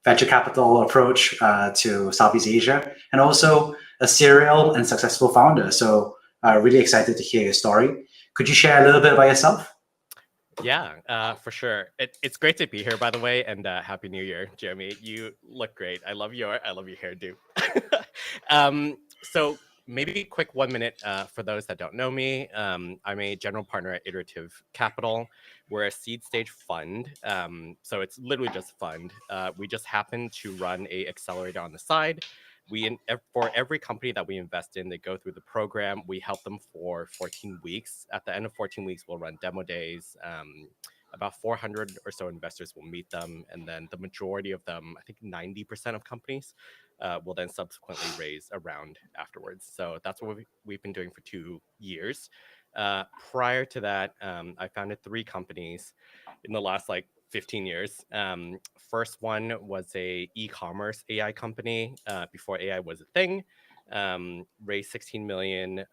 venture capital approach to Southeast Asia, and also a serial and successful founder. So really excited to hear your story. Could you share a little bit about yourself? Yeah, for sure. It's great to be here, by the way, and Happy New Year, Jeremy. You look great. I love your hairdo. So maybe a quick 1 minute for those that don't know me. I'm a general partner at Iterative Capital. We're a seed stage fund, so it's literally just a fund. We just happen to run a accelerator on the side. For every company that we invest in, they go through the program. We help them for 14 weeks. At the end of 14 weeks, we'll run demo days. About 400 or so investors will meet them. And then the majority of them, I think 90% of companies, will then subsequently raise a round afterwards. So that's what we've been doing for 2 years. Prior to that, I founded 3 companies in the last 15 years. First one was a e-commerce AI company before AI was a thing. Raised 16 million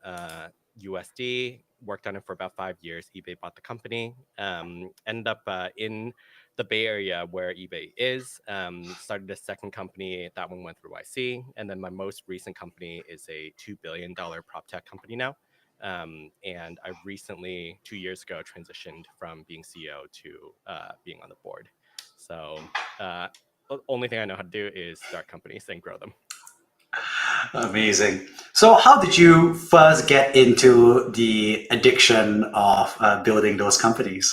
USD. Worked on it for about 5 years. eBay bought the company. Ended up in the Bay Area where eBay is. Started a second company. That one went through YC. And then my most recent company is a $2 billion prop tech company now. And I recently, 2 years ago, transitioned from being CEO to being on the board. So the only thing I know how to do is start companies and grow them. Amazing. So how did you first get into the addiction of building those companies?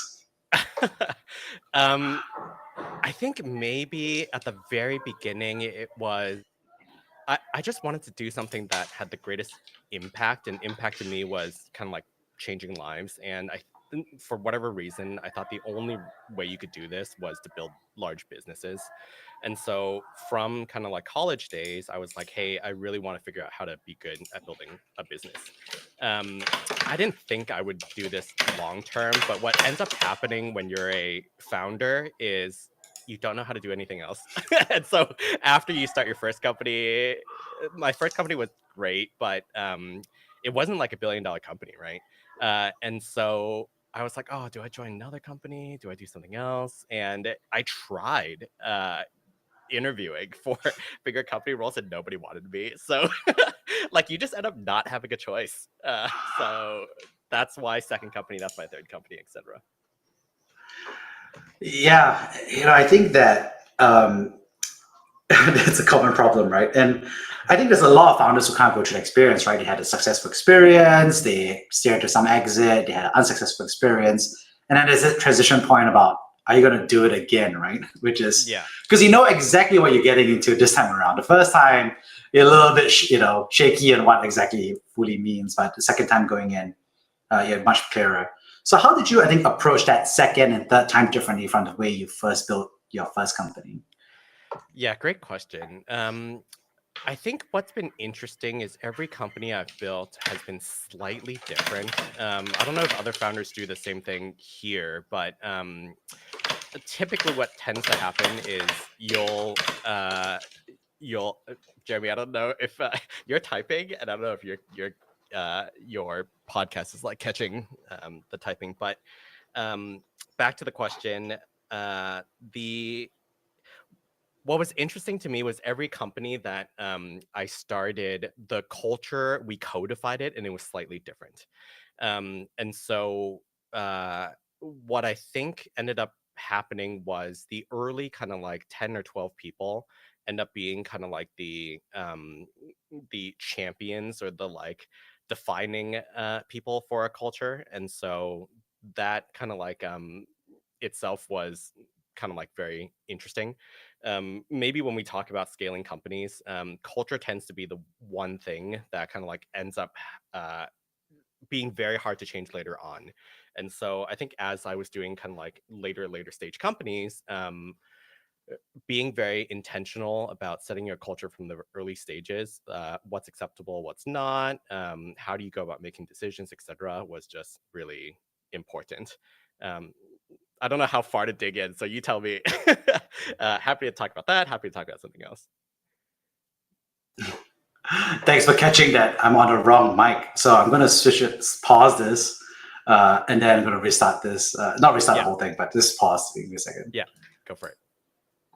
I think maybe at the very beginning, it was, I just wanted to do something that had the greatest impact, and impact to me was kind of like changing lives. And I think for whatever reason, I thought the only way you could do this was to build large businesses. And so from kind of like college days, I was like, hey, I really want to figure out how to be good at building a business. I didn't think I would do this long term, but what ends up happening when you're a founder is you don't know how to do anything else. And so after you start your first company, my first company was great, but it wasn't like $1 billion company, right? And so I was like, oh, do I join another company? Do I do something else? And I tried interviewing for bigger company roles and nobody wanted me. So like you just end up not having a choice. So that's why second company, that's my third company, etc. Yeah, I think that that's a common problem, right? And I think there's a lot of founders who can't go through the experience, right? They had a successful experience, they steered to some exit, they had an unsuccessful experience, and then there's a transition point about, are you going to do it again, right? Which is, because you know exactly what you're getting into this time around. The first time, you're a little bit, shaky on what exactly fully means, but the second time going in, you're much clearer. So how did you, I think, approach that second and third time differently from the way you first built your first company? Yeah, great question. I think what's been interesting is every company I've built has been slightly different. I don't know if other founders do the same thing here, but typically what tends to happen is you'll Jeremy, I don't know if you're typing, and I don't know if your podcast is like catching the typing, but back to the question, what was interesting to me was every company that I started, the culture, we codified it and it was slightly different. And so what I think ended up happening was the early kind of like 10 or 12 people end up being kind of like the champions or the like defining people for a culture. And so that kind of like itself was kind of like very interesting. Maybe when we talk about scaling companies, culture tends to be the one thing that kind of like ends up being very hard to change later on. And so I think as I was doing kind of like later stage companies, being very intentional about setting your culture from the early stages, what's acceptable, what's not, how do you go about making decisions, etc., was just really important. I don't know how far to dig in, so you tell me. Happy to talk about that. Happy to talk about something else. Thanks for catching that. I'm on the wrong mic, so I'm going to pause this, and then I'm going to restart this. Not restart the whole thing, but just pause. Give me a second. Yeah, go for it.